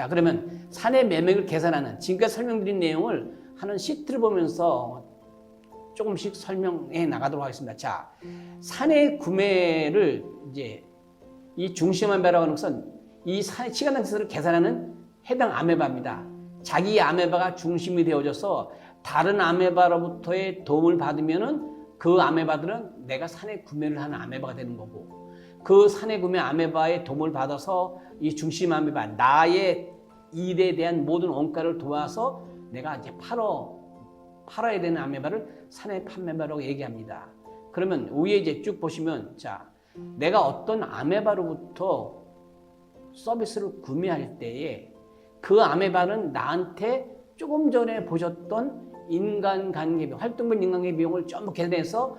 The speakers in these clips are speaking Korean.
자, 그러면 사내 매매를 계산하는 지금까지 설명드린 내용을 하는 시트를 보면서 조금씩 설명해 나가도록 하겠습니다. 자, 사내 구매를 이제 이 중심 아메바라고 하는 것은 이 시간당 지수를 계산하는 해당 아메바입니다. 자기 아메바가 중심이 되어져서 다른 아메바로부터의 도움을 받으면은 그 아메바들은 내가 사내 구매를 하는 아메바가 되는 거고, 그 사내 구매 아메바의 도움을 받아서 이 중심 아메바, 나의 일에 대한 모든 원가를 도와서 내가 이제 팔아야 되는 아메바를 사내 판매바라고 얘기합니다. 그러면 위에 이제 쭉 보시면, 자, 내가 어떤 아메바로부터 서비스를 구매할 때에 그 아메바는 나한테 조금 전에 보셨던 인간관계 비용, 활동별 인간관계 비용을 전부 계산해서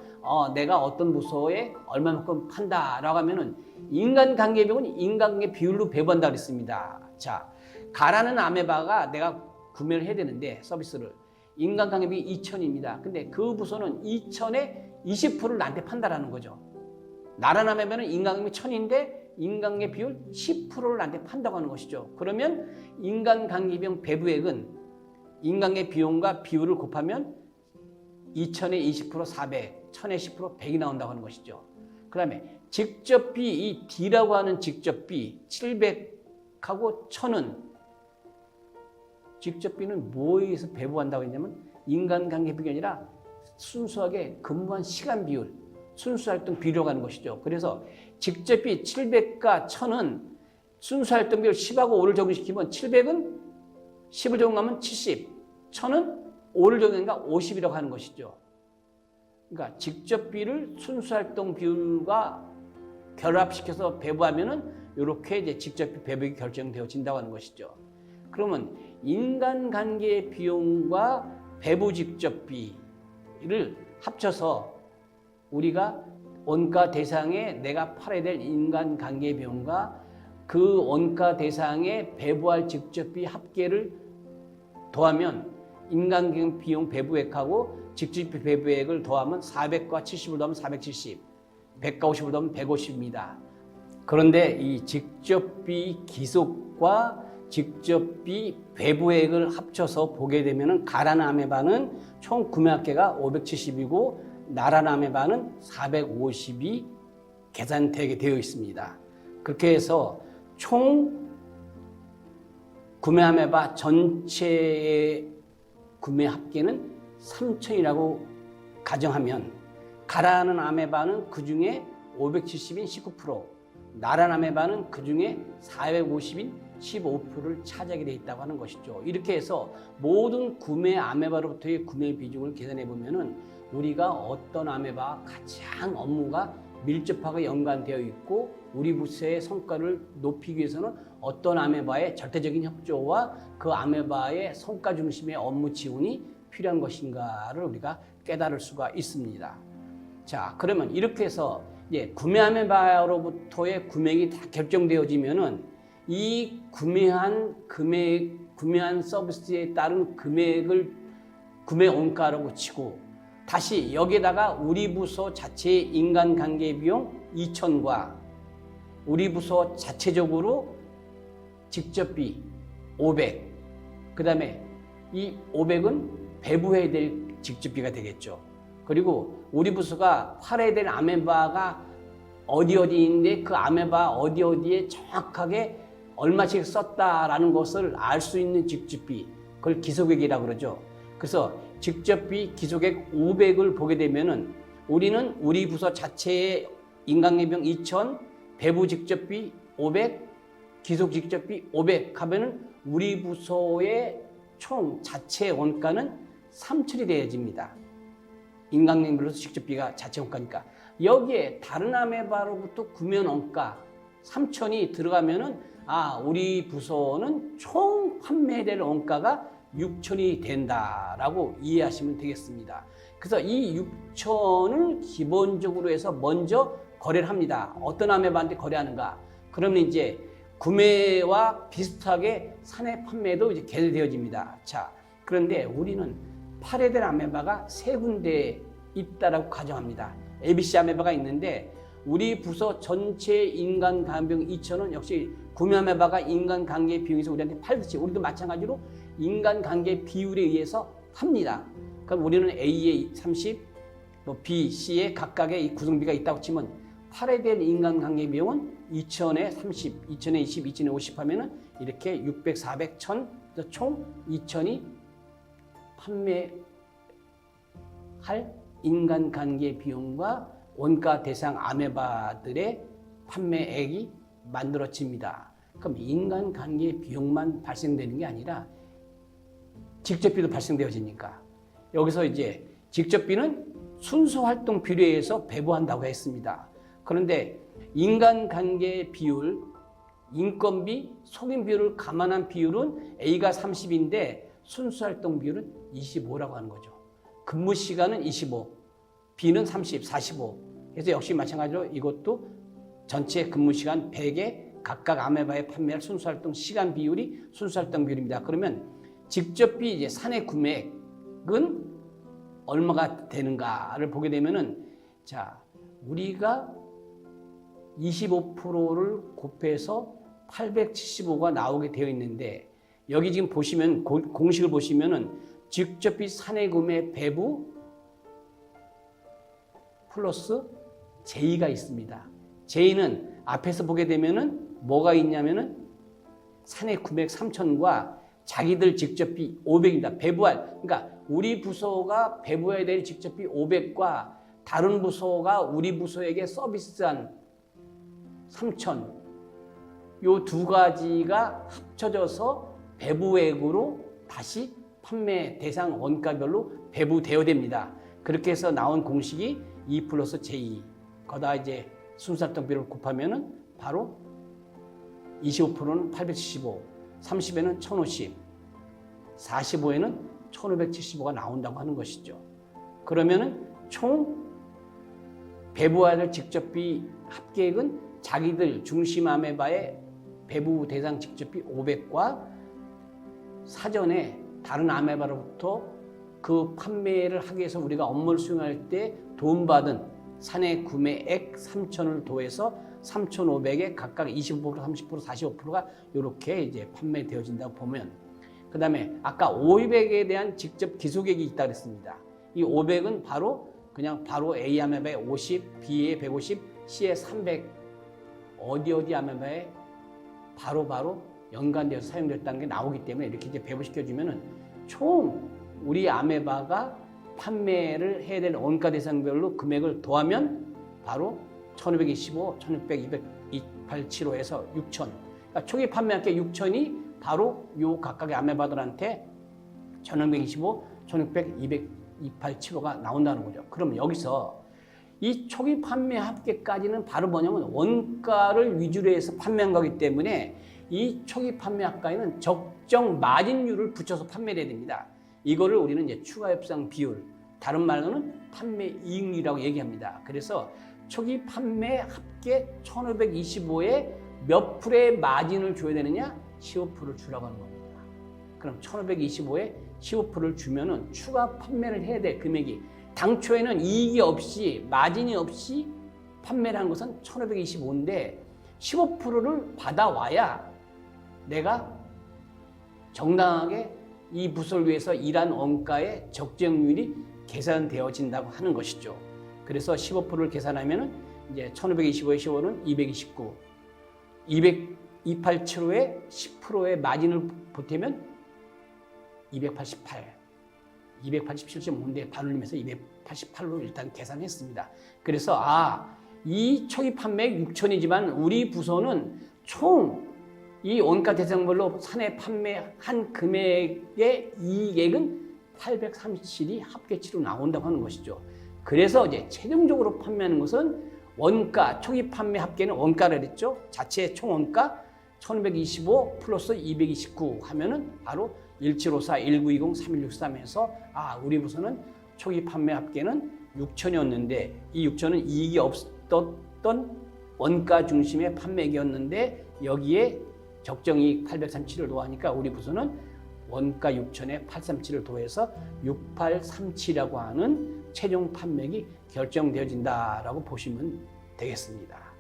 내가 어떤 부서에 얼마만큼 판다라고 하면은 인간관계 비용은 인간관계 비율로 배분한다 그랬습니다. 자, 가라는 아메바가 내가 구매를 해야 되는데 서비스를 인간관계 비용이 2,000입니다. 근데 그 부서는 2,000에 20%를 나한테 판다라는 거죠. 나라는 아메바는 인간관계 1,000인데 인간관계 비율 10%를 나한테 판다고 하는 것이죠. 그러면 인간관계 비용 배부액은 인간관계 비용과 비율을 곱하면 2,000에 20% 400, 1,000에 10% 100이 나온다고 하는 것이죠. 그 다음에 직접비, 이 D라고 하는 직접비 700하고 1,000은 직접비는 뭐에 의해서 배부한다고 했냐면 인간관계 비용이 아니라 순수하게 근무한 시간 비율, 순수활동 비율로 가는 것이죠. 그래서 직접비 700과 1,000은 순수활동 비율 10하고 5를 적용시키면 700은 10을 적용하면 70, 1,000은 5를 적용하니까 50이라고 하는 것이죠. 그러니까 직접비를 순수활동 비율과 결합시켜서 배부하면은 이렇게 이제 직접비 배부액이 결정되어진다고 하는 것이죠. 그러면 인간관계 비용과 배부 직접비를 합쳐서 우리가 원가 대상에 내가 팔아야 될 인간관계 비용과 그 원가 대상에 배부할 직접비 합계를 더하면 인간관계 비용 배부액하고 직접비 배부액을 더하면 400과 70을 더하면 470, 100과 50을 더하면 150입니다. 그런데 이 직접비 기속과 직접비 배부액을 합쳐서 보게 되면 가라는 아메바는 총 구매합계가 570이고 나라는 아메바는 450이 계산되게 되어 있습니다. 그렇게 해서 총 구매 아메바 전체의 구매 합계는 3,000이라고 가정하면 가라는 아메바는 그 중에 570인 19%, 나라는 아메바는 그 중에 450인 15%를 차지하게 되어 있다고 하는 것이죠. 이렇게 해서 모든 구매 아메바로부터의 구매 비중을 계산해 보면은 우리가 어떤 아메바와 가장 업무가 밀접하게 연관되어 있고 우리 부서의 성과를 높이기 위해서는 어떤 아메바의 절대적인 협조와 그 아메바의 성과 중심의 업무 지원이 필요한 것인가를 우리가 깨달을 수가 있습니다. 자, 그러면 이렇게 해서 구매 아메바로부터의 구매액이 다 결정되어지면은 이 구매한 서비스에 따른 구매 원가라고 치고 다시 여기에다가 우리 부서 자체의 인간관계 비용 2,000과 우리 부서 자체적으로 직접비 500, 그 다음에 이 500은 배부해야 될 직접비가 되겠죠. 그리고 우리 부서가 팔아야 될 아메바가 어디인데 그 아메바 어디에 정확하게 얼마씩 썼다라는 것을 알 수 있는 직접비, 그걸 기속액이라고 그러죠. 그래서 직접비 기속액 500을 보게 되면은 우리는 우리 부서 자체의 인간관계 비용 2,000, 배부 직접비 500, 기속 직접비 500 하면은 우리 부서의 총 자체 원가는 3,000이 되어집니다. 인간관계별로서 직접비가 자체 원가니까 여기에 다른 아메바로부터 구매 원가 3,000이 들어가면은 우리 부서는 총 판매될 원가가 6,000이 된다라고 이해하시면 되겠습니다. 그래서 이 6,000을 기본적으로 해서 먼저 거래를 합니다. 어떤 아메바한테 거래하는가? 그러면 이제 구매와 비슷하게 사내 판매도 이제 계획되어집니다. 자, 그런데 우리는 팔아야 될 아메바가 세 군데 있다라고 가정합니다. ABC 아메바가 있는데 우리 부서 전체 인간 간병 2천은 역시 구매매바가 인간 관계 비용에서 우리한테 팔듯이 우리도 마찬가지로 인간 관계 비율에 의해서 팝니다. 그럼 우리는 A에 30, 뭐 B, C에 각각의 이 구성비가 있다고 치면 팔에 대한 인간 관계 비용은 2천에 30, 2천에 20, 2천에 50 하면은 이렇게 600, 400, 1000, 총 2천이 판매할 인간 관계 비용과 원가 대상 아메바들의 판매액이 만들어집니다. 그럼 인간 관계 비용만 발생되는 게 아니라 직접비도 발생되어지니까 여기서 이제 직접비는 순수 활동 비례에서 배부한다고 했습니다. 그런데 인간 관계 비율, 인건비, 속임 비율을 감안한 비율은 A가 30인데 순수 활동 비율은 25라고 하는 거죠. 근무 시간은 25, B는 30, 45. 그래서 역시 마찬가지로 이것도 전체 근무 시간 100에 각각 아메바에 판매할 순수 활동 시간 비율이 순수 활동 비율입니다. 그러면 직접비 이제 사내 구매액은 얼마가 되는가를 보게 되면은 자, 우리가 25%를 곱해서 875가 나오게 되어 있는데 여기 지금 보시면 공식을 보시면은 직접비 사내 구매 배부 플러스 J가 있습니다. J는 앞에서 보게 되면은 뭐가 있냐면은 사내 구매액 3천과 자기들 직접비 500입니다. 배부할, 그러니까 우리 부서가 배부해야 될 직접비 500과 다른 부서가 우리 부서에게 서비스한 3천, 요 두 가지가 합쳐져서 배부액으로 다시 판매 대상 원가별로 배부되어야 됩니다. 그렇게 해서 나온 공식이 2 플러스 J, 거다 이제 순수활동비를 곱하면은 바로 25%는 875, 30에는 1050, 45에는 1575가 나온다고 하는 것이죠. 그러면은 총 배부해야 될 직접비 합계액은 자기들 중심 아메바의 배부 대상 직접비 500과 사전에 다른 아메바로부터 그 판매를 하기 위해서 우리가 업무를 수행할 때 도움받은 사내 구매액 3천을 더해서 3,500에 각각 25%, 30%, 45%가 이렇게 이제 판매되어진다고 보면, 그 다음에 아까 500에 대한 직접 기소객이 있다고 했습니다. 이 500은 바로 A 아메바에 50, B에 150, C에 300, 어디 아메바에 바로 연관되어서 사용됐다는 게 나오기 때문에 이렇게 이제 배부시켜주면은 총 우리 아메바가 판매를 해야 될 원가 대상별로 금액을 더하면 바로 1525, 1600, 2875에서 6000. 그러니까 초기 판매할게 6000이 바로 요 각각의 아메바들한테 1625, 1600, 200, 2875가 나온다는 거죠. 그럼 여기서 이 초기 판매 합계까지는 바로 뭐냐면 원가를 위주로 해서 판매한 거기 때문에 이 초기 판매 합가에는 적정 마진율을 붙여서 판매를 해야 됩니다. 이거를 우리는 이제 추가 협상 비율, 다른 말로는 판매 이익률이라고 얘기합니다. 그래서 초기 판매 합계 1525에 몇 프로의 마진을 줘야 되느냐? 15%를 주라고 하는 겁니다. 그럼 1525에 15%를 주면은 추가 판매를 해야 될 금액이, 당초에는 이익이 없이 마진이 없이 판매를 한 것은 1525인데 15%를 받아와야 내가 정당하게 이 부서를 위해서 일한 원가의 적정률이 계산되어진다고 하는 것이죠. 그래서 15%를 계산하면은 이제 1525의 15는 229, 287호에 10%의 마진을 보태면 288, 287.5인데 반올림해서 288로 일단 계산했습니다. 그래서 이 초기 판매액 6천이지만 우리 부서는 총 이 원가 대상별로 사내 판매한 금액의 이익액은 837이 합계치로 나온다고 하는 것이죠. 그래서 이제 최종적으로 판매하는 것은 원가, 초기 판매 합계는 원가를 했죠. 자체 총 원가 1225 플러스 229 하면은 바로 1754, 1920, 3163 해서 우리 부서는 초기 판매 합계는 6천이었는데 이 6천은 이익이 없었던 원가 중심의 판매액이었는데 여기에 적정이익 837을 더하니까 우리 부서는 원가 6천에 837을 더해서 6837이라고 하는 최종 판매액이 결정되어진다라고 보시면 되겠습니다.